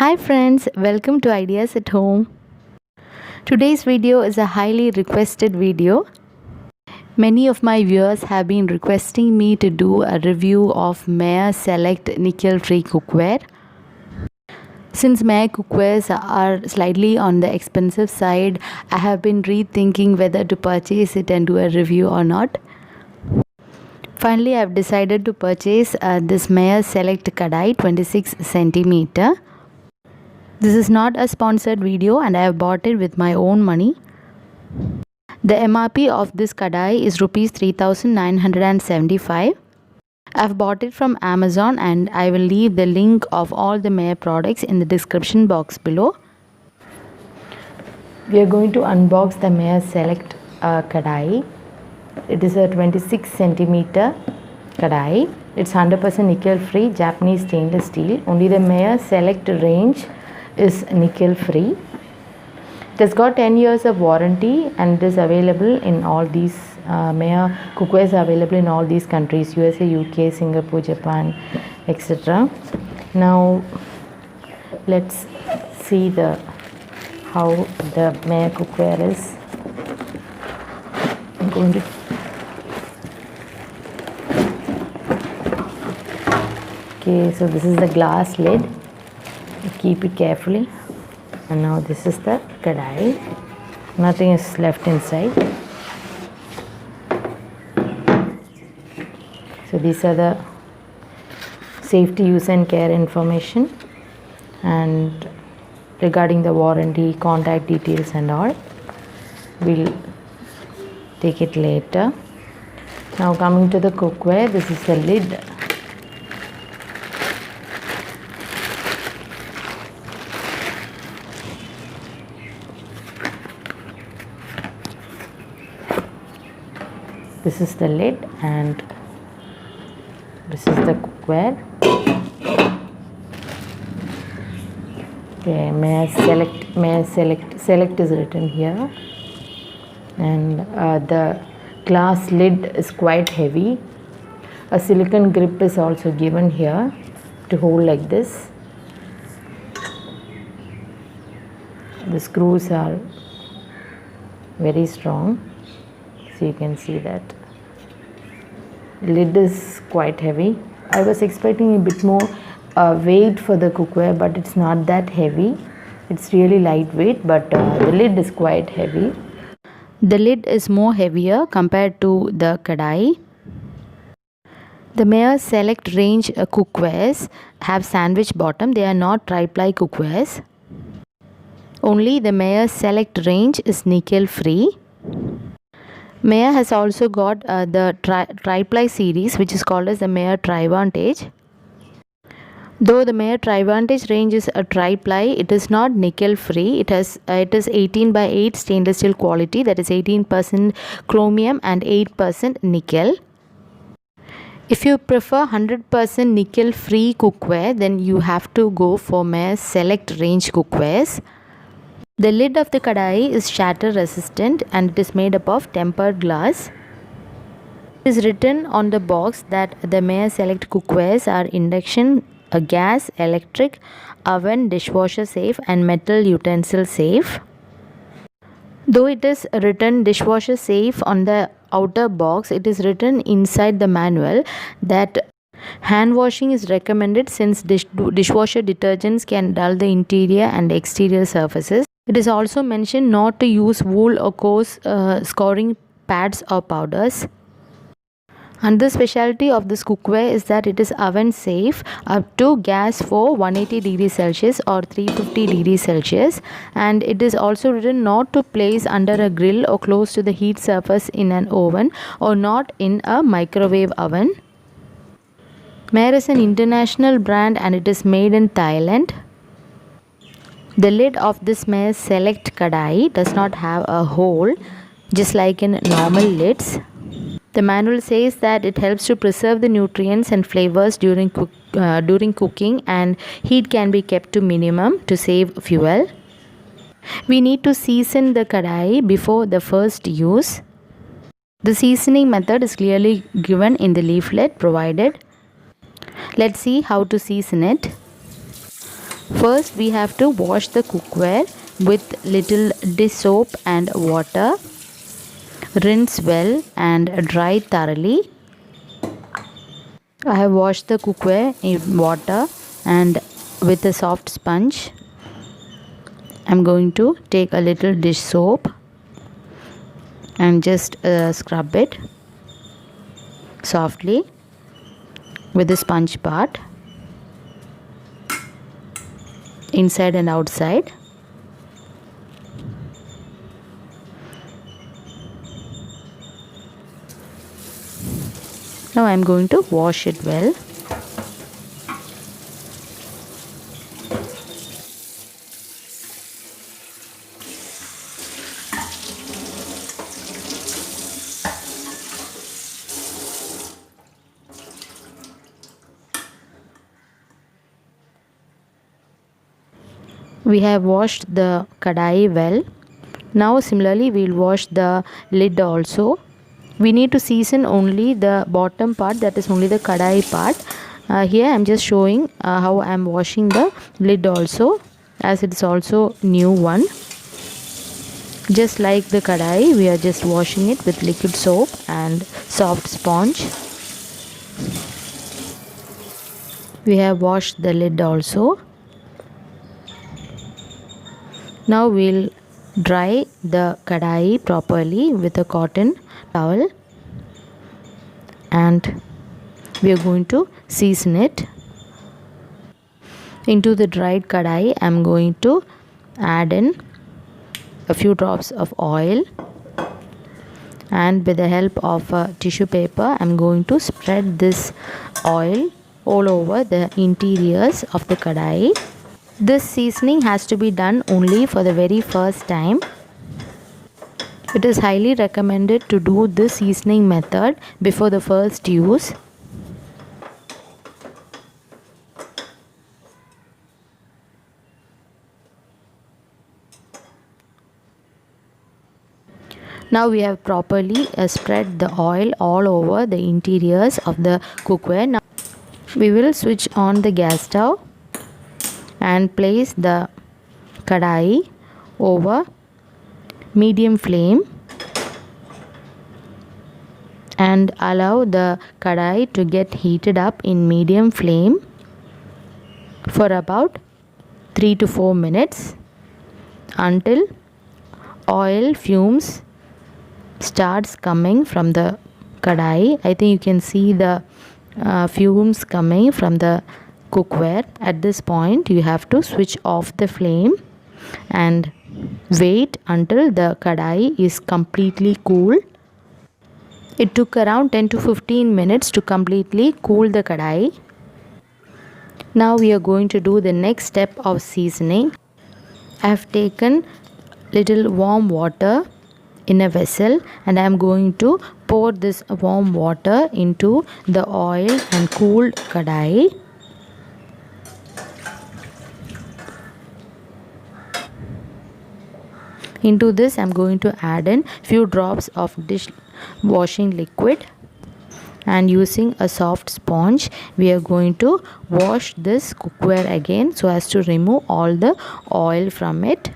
Hi friends, welcome to Ideas at Home. Today's video is a highly requested video. Many of my viewers have been requesting me to do a review of Mayer Select Nickel Free Cookware. Since Mayer cookwares are slightly on the expensive side, I have been rethinking whether to purchase it and do a review or not. Finally, I have decided to purchase this Mayer Select Kadai 26 centimeter. This is not a sponsored video and I have bought it with my own money. The MRP of this kadai is rupees 3975. I have bought it from Amazon and I will leave the link of all the Mayer products in the description box below. We are going to unbox the Mayer Select kadai. It is a 26 centimeter kadai. It's 100% nickel free Japanese stainless steel. Only the Mayer Select range is nickel free. It has got 10 years of warranty and it is available in all these Mayer cookwares are available in all these countries: USA, UK, Singapore, Japan, etc. Now let's see how the Mayer cookware is. I'm going to so this is the glass lid. Keep it carefully. And now this is the kadai. Nothing is left inside. So these are the safety, use and care information, and regarding the warranty, contact details and all. We'll take it later. Now coming to the cookware, this is the lid. This is the lid and this is the cookware. Okay, Mayer Select is written here, and the glass lid is quite heavy. A silicone grip is also given here to hold like this. The screws are very strong. So you can see that lid is quite heavy. I was expecting a bit more weight for the cookware, but it's not that heavy. It's really lightweight, but the lid is quite heavy. The lid is more heavier compared to the kadai. The Mayer Select range cookwares have sandwich bottom. They are not tri-ply cookwares. Only the Mayer Select range is nickel free. Mayer has also got the tri-ply series, which is called as the Mayer Trivantage. Though the Mayer Trivantage range is a tri-ply, it is not nickel free. It is 18 by 8 stainless steel quality, that is 18% chromium and 8% nickel. If you prefer 100% nickel free cookware, then you have to go for Mayer Select range cookwares. The lid of the kadai is shatter resistant and it is made up of tempered glass. It is written on the box that the Mayer Select cookwares are induction, gas, electric, oven, dishwasher safe and metal utensil safe. Though it is written dishwasher safe on the outer box, it is written inside the manual that hand washing is recommended since dishwasher detergents can dull the interior and exterior surfaces. It is also mentioned not to use wool or coarse scouring pads or powders. Another specialty of this cookware is that it is oven safe up to gas for 180 degrees Celsius or 350 degrees Celsius, and it is also written not to place under a grill or close to the heat surface in an oven or not in a microwave oven. Mayer is an international brand and it is made in Thailand. The lid of this Mayer Select kadai does not have a hole, just like in normal lids. The manual says that it helps to preserve the nutrients and flavors during cooking, and heat can be kept to minimum to save fuel. We need to season the kadai before the first use. The seasoning method is clearly given in the leaflet provided. Let's see how to season it. First we have to wash the cookware with little dish soap and water. Rinse well and dry thoroughly. I have washed the cookware in water and with a soft sponge. I'm going to take a little dish soap and just scrub it softly with the sponge part, inside and outside. Now I am going to wash it well. We have washed the kadai well. Now similarly we will wash the lid also. We need to season only the bottom part, that is only the kadai part. Here I am just showing how I am washing the lid also, as it is also new one. Just like the kadai, we are just washing it with liquid soap and soft sponge. We have washed the lid also. Now we'll dry the kadai properly with a cotton towel, and we are going to season it. Into the dried kadai, I am going to add in a few drops of oil, and with the help of a tissue paper, I am going to spread this oil all over the interiors of the kadai. This seasoning has to be done only for the very first time. It is highly recommended to do this seasoning method before the first use. Now we have properly spread the oil all over the interiors of the cookware. Now we will switch on the gas stove and place the kadai over medium flame and allow the kadai to get heated up in medium flame for about 3 to 4 minutes until oil fumes starts coming from the kadai. I think you can see the fumes coming from the cookware. At this point you have to switch off the flame and wait until the kadai is completely cool. It took around 10 to 15 minutes to completely cool the kadai. Now we are going to do the next step of seasoning. I have taken little warm water in a vessel and I am going to pour this warm water into the oil and cooled kadai. Into this I am going to add in few drops of dish washing liquid, and using a soft sponge we are going to wash this cookware again so as to remove all the oil from it.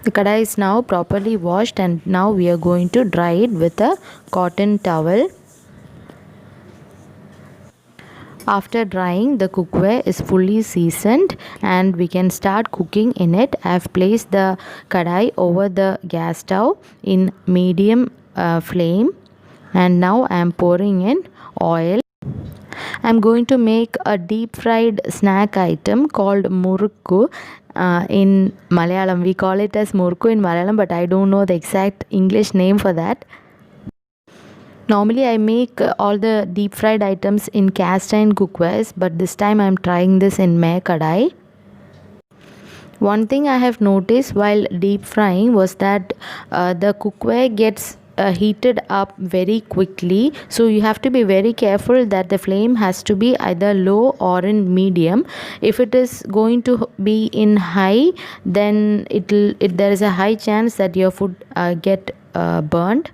The kadai is now properly washed and now we are going to dry it with a cotton towel. After drying, the cookware is fully seasoned and we can start cooking in it. I have placed the kadai over the gas stove in medium flame, and now I am pouring in oil. I am going to make a deep fried snack item called murukku. in Malayalam. We call it as murku in Malayalam, but I don't know the exact English name for that. Normally I make all the deep fried items in cast iron cookwares, but this time I am trying this in Maya Kadai. One thing I have noticed while deep frying was that the cookware gets heated up very quickly, so you have to be very careful that the flame has to be either low or in medium. If it is going to be in high, then there is a high chance that your food get burnt.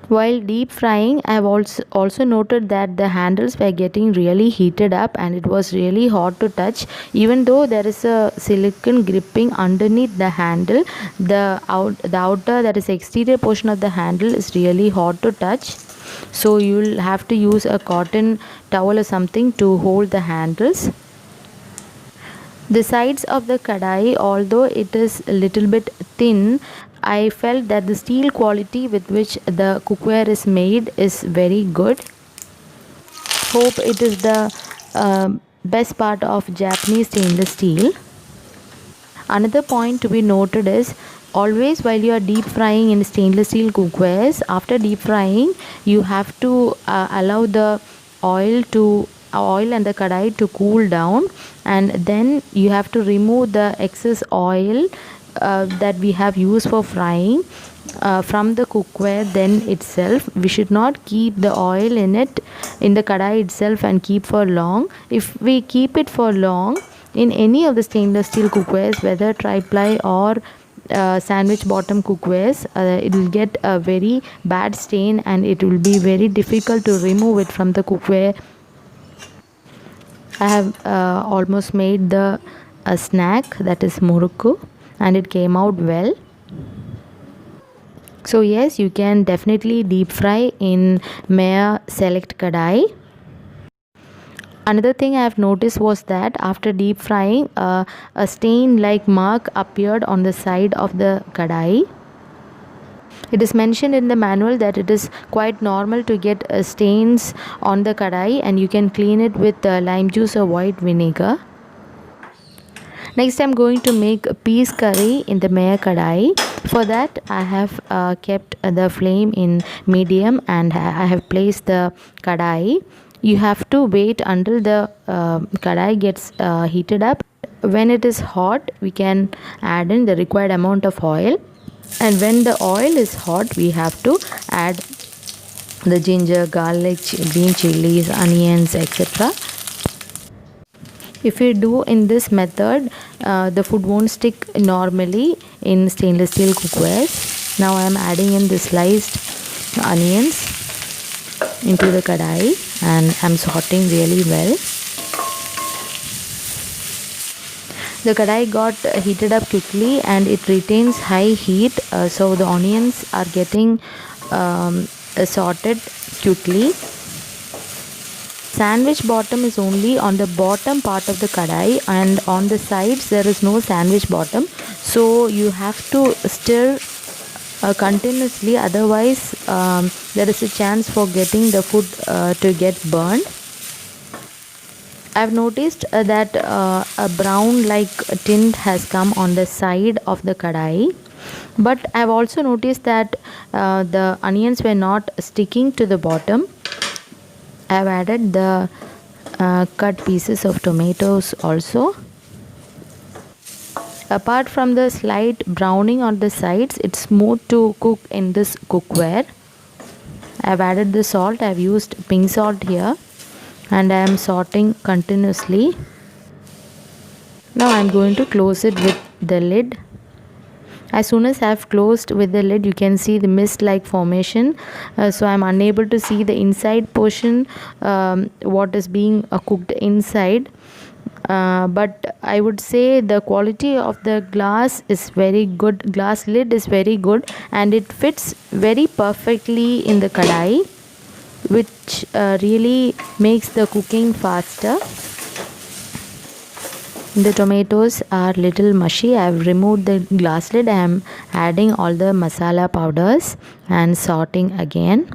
While deep frying, I have also noted that the handles were getting really heated up and it was really hot to touch. Even though there is a silicone gripping underneath the handle, the outer, that is exterior portion of the handle, is really hot to touch. So you'll have to use a cotton towel or something to hold the handles. The sides of the kadai, although it is a little bit thin, I felt that the steel quality with which the cookware is made is very good. Hope it is the best part of Japanese stainless steel. Another point to be noted is, always while you are deep frying in stainless steel cookwares, after deep frying you have to allow the oil and the kadai to cool down, and then you have to remove the excess oil that we have used for frying from the cookware. Then itself, we should not keep the oil in the kadai itself and keep for long. If we keep it for long in any of the stainless steel cookwares, whether tri-ply or sandwich bottom cookwares, it will get a very bad stain and it will be very difficult to remove it from the cookware. I have almost made the snack, that is murukku, and it came out well. So yes, you can definitely deep fry in Maya Select Kadai. Another thing I have noticed was that after deep frying, a stain like mark appeared on the side of the kadai. It is mentioned in the manual that it is quite normal to get stains on the kadai, and you can clean it with lime juice or white vinegar. Next, I am going to make peas curry in the Maya kadai. For that, I have kept the flame in medium and I have placed the kadai. You have to wait until the kadai gets heated up. When it is hot, we can add in the required amount of oil, and when the oil is hot, we have to add the ginger, garlic, green chilies, onions, etc. If you do in this method, the food won't stick normally in stainless steel cookwares. Now I am adding in the sliced onions into the kadai and I am sauteing really well. The kadai got heated up quickly and it retains high heat, so the onions are getting sauteed quickly. Sandwich bottom is only on the bottom part of the kadai, and on the sides there is no sandwich bottom, so you have to stir continuously, otherwise there is a chance for getting the food to get burned. I have noticed that a brown like tint has come on the side of the kadai, but I have also noticed that the onions were not sticking to the bottom. I have added the cut pieces of tomatoes also. Apart from the slight browning on the sides, it's smooth to cook in this cookware. I have added the salt. I have used pink salt here and I am sauteing continuously. Now I am going to close it with the lid. As soon as I have closed with the lid, you can see the mist like formation, so I am unable to see the inside portion, what is being cooked inside, but I would say the quality of the glass is very good. Glass lid is very good and it fits very perfectly in the kadai, which really makes the cooking faster. The tomatoes are little mushy. I have removed the glass lid. I am adding all the masala powders and sauteing again.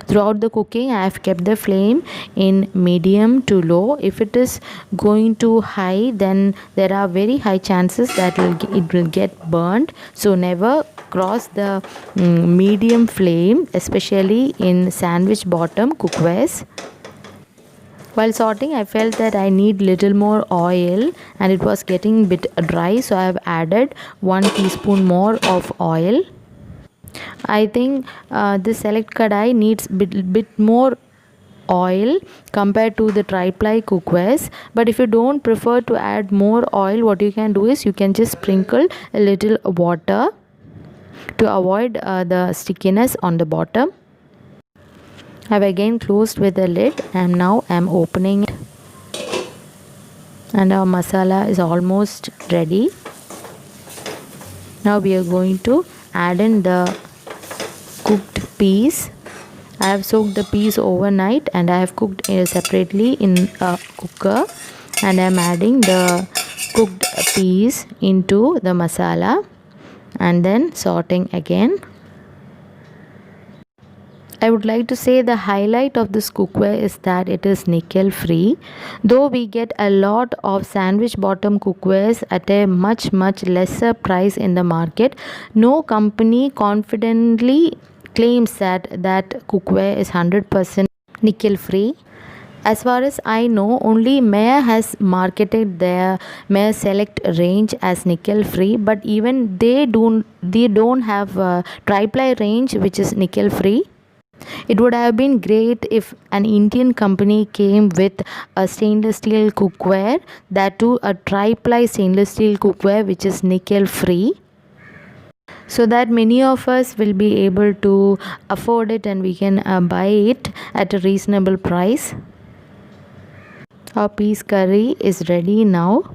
Throughout the cooking, I have kept the flame in medium to low. If it is going too high, then there are very high chances that it will get burnt. So never cross the medium flame, especially in sandwich bottom cookwares. While sorting, I felt that I need little more oil and it was getting a bit dry, so I have added 1 teaspoon more of oil. I think this select kadai needs bit more oil compared to the tri-ply cookwares, but if you don't prefer to add more oil, what you can do is you can just sprinkle a little water to avoid the stickiness on the bottom. I have again closed with the lid and now I am opening it, and our masala is almost ready. Now we are going to add in the cooked peas. I have soaked the peas overnight and I have cooked separately in a cooker, and I am adding the cooked peas into the masala and then sauteing again. I would like to say the highlight of this cookware is that it is nickel free. Though we get a lot of sandwich bottom cookwares at a much lesser price in the market, no company confidently claims that cookware is 100% nickel free. As far as I know, only Mayer has marketed their Mayer Select range as nickel free, but even they don't have a tri-ply range which is nickel free. It would have been great if an Indian company came with a stainless steel cookware, that too a tri-ply stainless steel cookware which is nickel free, so that many of us will be able to afford it and we can buy it at a reasonable price. Our peas curry is ready now.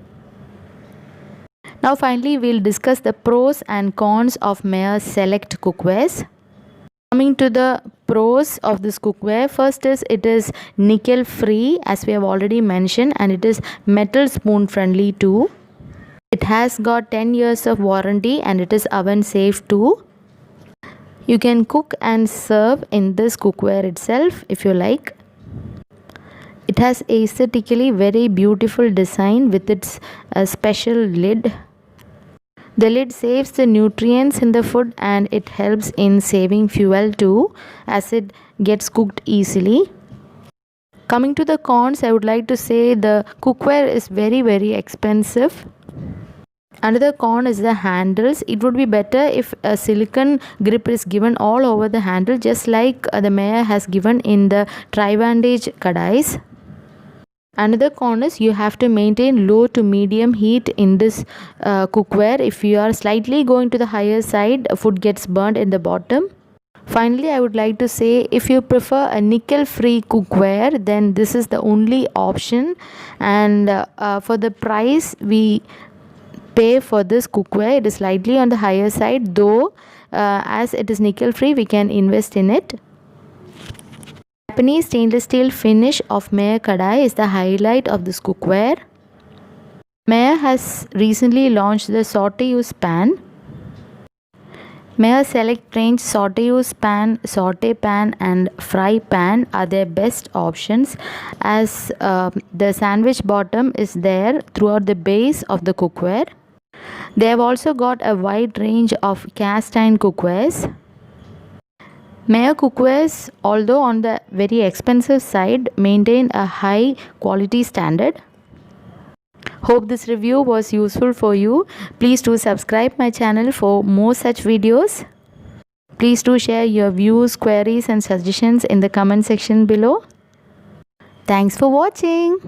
Now finally we'll discuss the pros and cons of Mayer Select cookwares. Coming to the pros of this cookware, first is it is nickel free as we have already mentioned, and it is metal spoon friendly too. It has got 10 years of warranty and it is oven safe too. You can cook and serve in this cookware itself if you like. It has aesthetically very beautiful design with its special lid. The lid saves the nutrients in the food and it helps in saving fuel too, as it gets cooked easily. Coming to the cons, I would like to say the cookware is very expensive. Another con is the handles. It would be better if a silicone grip is given all over the handle, just like the Mayer has given in the Trivantage kadais. Another con is you have to maintain low to medium heat in this cookware. If you are slightly going to the higher side, food gets burnt in the bottom. Finally, I would like to say if you prefer a nickel free cookware, then this is the only option, and for the price we pay for this cookware, it is slightly on the higher side, though as it is nickel free we can invest in it. Japanese stainless steel finish of Mayer kadai is the highlight of this cookware. Mayer has recently launched the sauté-use pan. Mayer Select range sauté-use pan, sauté pan and fry pan are their best options, as the sandwich bottom is there throughout the base of the cookware. They have also got a wide range of cast iron cookwares. Mayer cookwares, although on the very expensive side, maintain a high quality standard. Hope this review was useful for you. Please do subscribe my channel for more such videos. Please do share your views, queries and suggestions in the comment section below. Thanks for watching.